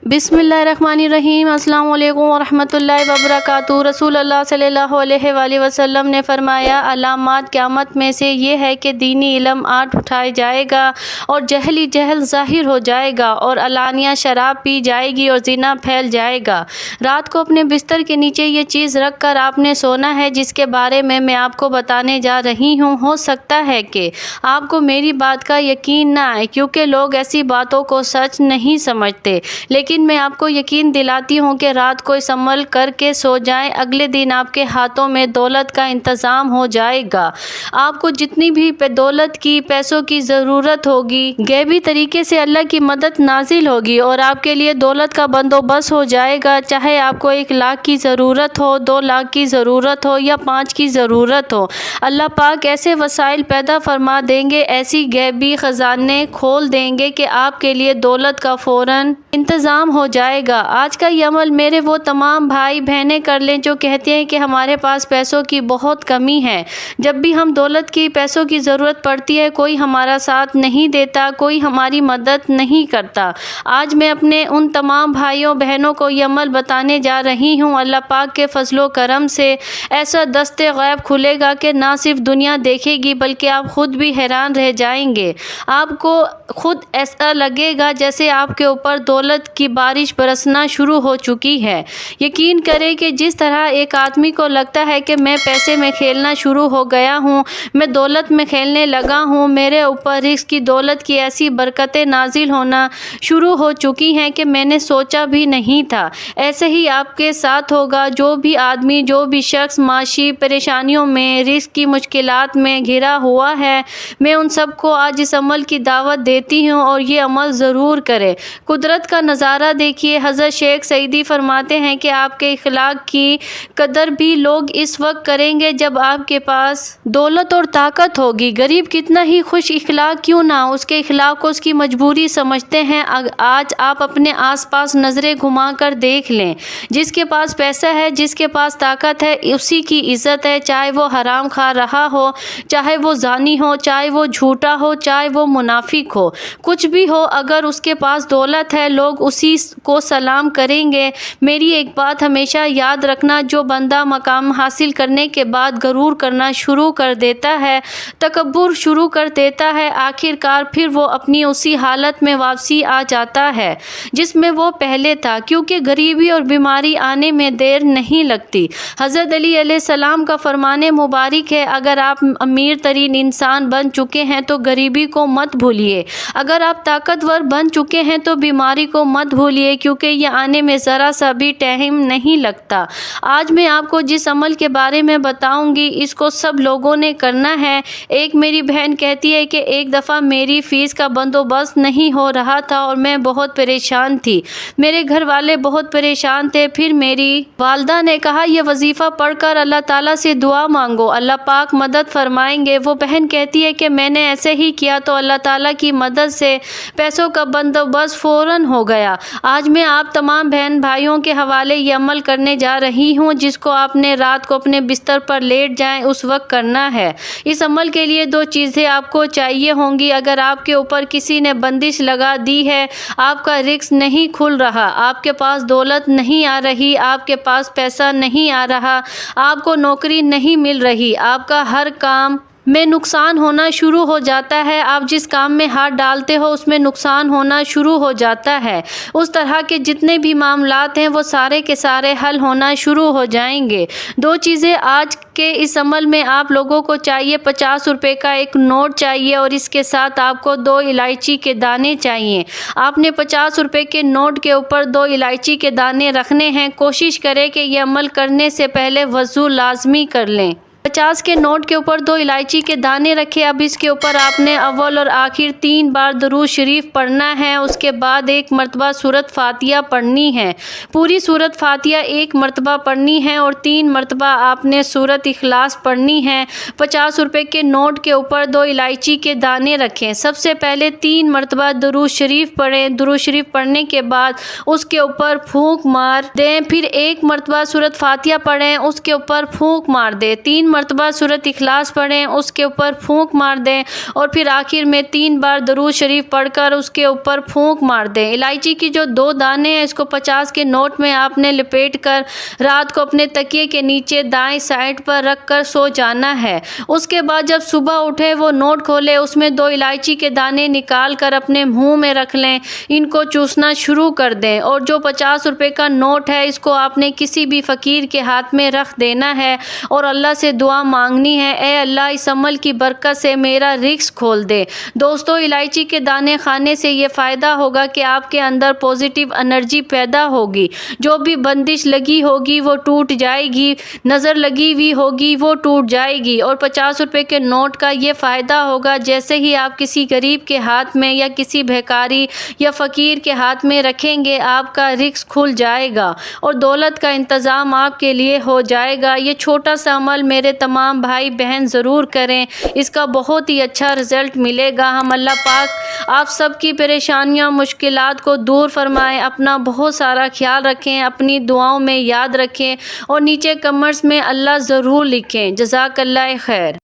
بسم اللہ الرحمن الرحیم۔ السلام علیکم ورحمۃ اللہ وبرکاتہ۔ رسول اللہ صلی اللہ علیہ وآلہ وسلم نے فرمایا، علامات قیامت میں سے یہ ہے کہ دینی علم آٹھ اٹھایا جائے گا اور جہلی جہل ظاہر ہو جائے گا اور علانیہ شراب پی جائے گی اور زنا پھیل جائے گا۔ رات کو اپنے بستر کے نیچے یہ چیز رکھ کر آپ نے سونا ہے جس کے بارے میں آپ کو بتانے جا رہی ہوں۔ ہو سکتا ہے کہ آپ کو میری بات کا یقین نہ آئے کیونکہ لوگ ایسی باتوں کو سچ نہیں سمجھتے، لیکن میں آپ کو یقین دلاتی ہوں کہ رات کو اس عمل کر کے سو جائیں، اگلے دن آپ کے ہاتھوں میں دولت کا انتظام ہو جائے گا۔ آپ کو جتنی بھی دولت کی، پیسوں کی ضرورت ہوگی، غیبی طریقے سے اللہ کی مدد نازل ہوگی اور آپ کے لیے دولت کا بندوبست ہو جائے گا۔ چاہے آپ کو 1 لاکھ کی ضرورت ہو، 2 لاکھ کی ضرورت ہو یا 5 کی ضرورت ہو، اللہ پاک ایسے وسائل پیدا فرما دیں گے، ایسی غیبی خزانے کھول دیں گے کہ آپ کے لیے دولت کا فوراً انتظام ہو جائے گا۔ آج کا یہ عمل میرے وہ تمام بھائی بہنیں کر لیں جو کہتے ہیں کہ ہمارے پاس پیسوں کی بہت کمی ہے۔ جب بھی ہم دولت کی، پیسوں کی ضرورت پڑتی ہے، کوئی ہمارا ساتھ نہیں دیتا، کوئی ہماری مدد نہیں کرتا۔ آج میں اپنے ان تمام بھائیوں بہنوں کو یہ عمل بتانے جا رہی ہوں۔ اللہ پاک کے فضل و کرم سے ایسا دست غیب کھلے گا کہ نہ صرف دنیا دیکھے گی بلکہ آپ خود بھی حیران رہ جائیں گے۔ آپ کو خود ایسا لگے گا جیسے آپ کے اوپر دولت کی بارش برسنا شروع ہو چکی ہے۔ یقین کریں کہ جس طرح ایک آدمی کو لگتا ہے کہ میں پیسے میں کھیلنا شروع ہو گیا ہوں، میں دولت میں کھیلنے لگا ہوں، میرے اوپر رزق کی، دولت کی ایسی برکتیں نازل ہونا شروع ہو چکی ہیں کہ میں نے سوچا بھی نہیں تھا، ایسے ہی آپ کے ساتھ ہوگا۔ جو بھی آدمی، جو بھی شخص معاشی پریشانیوں میں، رزق کی مشکلات میں گھرا ہوا ہے، میں ان سب کو آج اس عمل کی دعوت دیتی ہوں اور یہ عمل ضرور کرے۔ قدرت کا نظارہ دیکھیے۔ حضرت شیخ سعدی فرماتے ہیں کہ آپ کے اخلاق کی قدر بھی لوگ اس وقت کریں گے جب آپ کے پاس دولت اور طاقت ہوگی۔ غریب کتنا ہی خوش اخلاق کیوں نہ ہو، اس کے اخلاق کو اس کی مجبوری سمجھتے ہیں۔ آج آپ اپنے آس پاس نظریں گھما کر دیکھ لیں، جس کے پاس پیسہ ہے، جس کے پاس طاقت ہے، اسی کی عزت ہے، چاہے وہ حرام کھا رہا ہو، چاہے وہ زانی ہو، چاہے وہ جھوٹا ہو، چاہے وہ منافق ہو، کچھ بھی ہو، اگر اس کے پاس دولت ہے لوگ اسی کو سلام کریں گے۔ میری ایک بات ہمیشہ یاد رکھنا، جو بندہ مقام حاصل کرنے کے بعد غرور کرنا شروع کر دیتا ہے، تکبر شروع کر دیتا ہے، آخر کار پھر وہ اپنی اسی حالت میں واپسی آ جاتا ہے جس میں وہ پہلے تھا، کیونکہ غریبی اور بیماری آنے میں دیر نہیں لگتی۔ حضرت علی علیہ السلام کا فرمان مبارک ہے، اگر آپ امیر ترین انسان بن چکے ہیں تو غریبی کو مت بھولیے، اگر آپ طاقتور بن چکے ہیں تو بیماری کو مت بھولیے، کیونکہ یہ آنے میں ذرا سا بھی ٹائم نہیں لگتا۔ آج میں آپ کو جس عمل کے بارے میں بتاؤں گی، اس کو سب لوگوں نے کرنا ہے۔ ایک میری بہن کہتی ہے کہ ایک دفعہ میری فیس کا بندوبست نہیں ہو رہا تھا اور میں بہت پریشان تھی، میرے گھر والے بہت پریشان تھے، پھر میری والدہ نے کہا یہ وظیفہ پڑھ کر اللہ تعالیٰ سے دعا مانگو، اللہ پاک مدد فرمائیں گے۔ وہ بہن کہتی ہے کہ میں نے ایسے ہی کیا تو اللہ تعالیٰ کی مدد سے پیسوں کا بندوبست فوراً ہو گیا۔ آج میں آپ تمام بہن بھائیوں کے حوالے یہ عمل کرنے جا رہی ہوں جس کو آپ نے رات کو اپنے بستر پر لیٹ جائیں اس وقت کرنا ہے۔ اس عمل کے لیے 2 چیزیں آپ کو چاہیے ہوں گی۔ اگر آپ کے اوپر کسی نے بندش لگا دی ہے، آپ کا رزق نہیں کھل رہا، آپ کے پاس دولت نہیں آ رہی، آپ کے پاس پیسہ نہیں آ رہا، آپ کو نوکری نہیں مل رہی، آپ کا ہر کام میں نقصان ہونا شروع ہو جاتا ہے، آپ جس کام میں ہاتھ ڈالتے ہو اس میں نقصان ہونا شروع ہو جاتا ہے، اس طرح کے جتنے بھی معاملات ہیں وہ سارے کے سارے حل ہونا شروع ہو جائیں گے۔ 2 چیزیں آج کے اس عمل میں آپ لوگوں کو چاہیے۔ 50 روپے کا ایک نوٹ چاہیے اور اس کے ساتھ آپ کو 2 الائچی کے دانے چاہیے۔ آپ نے 50 روپے کے نوٹ کے اوپر 2 الائچی کے دانے رکھنے ہیں۔ کوشش کریں کہ یہ عمل کرنے سے پہلے وضو لازمی کر لیں۔ 50 کے نوٹ کے اوپر 2 الائچی کے دانے رکھے۔ اب اس کے اوپر آپ نے اول اور آخر 3 بار درود شریف پڑھنا ہے، اس کے بعد 1 مرتبہ سورۃ فاتحہ پڑھنی ہے، پوری سورۃ فاتحہ 1 مرتبہ پڑھنی ہے اور 3 مرتبہ آپ نے سورۃ اخلاص پڑھنی ہے۔ 50 روپے کے نوٹ کے اوپر 2 الائچی کے دانے رکھیں۔ سب سے پہلے 3 مرتبہ درود شریف پڑھیں، درود شریف پڑھنے کے بعد اس کے اوپر پھونک مار دیں، پھر 1 مرتبہ سورۃ فاتحہ پڑھیں، اس کے اوپر پھونک مار دیں، 3 مرتبہ مرتبہ سورۃ اخلاص پڑھیں، اس کے اوپر پھونک مار دیں اور پھر آخر میں 3 بار درود شریف پڑھ کر اس کے اوپر پھونک مار دیں۔ الائچی کی جو 2 دانے ہیں اس کو 50 کے نوٹ میں آپ نے لپیٹ کر رات کو اپنے تکیے کے نیچے دائیں سائڈ پر رکھ کر سو جانا ہے۔ اس کے بعد جب صبح اٹھے وہ نوٹ کھولے، اس میں 2 الائچی کے دانے نکال کر اپنے منہ میں رکھ لیں، ان کو چوسنا شروع کر دیں اور جو 50 روپے کا نوٹ ہے اس کو آپ نے کسی بھی فقیر کے ہاتھ میں رکھ دینا ہے اور اللہ سے دعا مانگنی ہے، اے اللہ اس عمل کی برکت سے میرا رزق کھول دے۔ دوستو الائچی کے دانے کھانے سے یہ فائدہ ہوگا کہ آپ کے اندر پازیٹیو انرجی پیدا ہوگی، جو بھی بندش لگی ہوگی وہ ٹوٹ جائے گی، نظر لگی ہوئی ہوگی وہ ٹوٹ جائے گی، اور 50 روپے کے نوٹ کا یہ فائدہ ہوگا جیسے ہی آپ کسی غریب کے ہاتھ میں یا کسی بھیکاری یا فقیر کے ہاتھ میں رکھیں گے آپ کا رزق کھل جائے گا اور دولت کا انتظام آپ کے لیے ہو جائے گا۔ یہ چھوٹا سا عمل میرے تمام بھائی بہن ضرور کریں، اس کا بہت ہی اچھا رزلٹ ملے گا۔ ہم اللہ پاک آپ سب کی پریشانیاں مشکلات کو دور فرمائیں۔ اپنا بہت سارا خیال رکھیں، اپنی دعاؤں میں یاد رکھیں اور نیچے کمنٹس میں اللہ ضرور لکھیں۔ جزاک اللہ خیر۔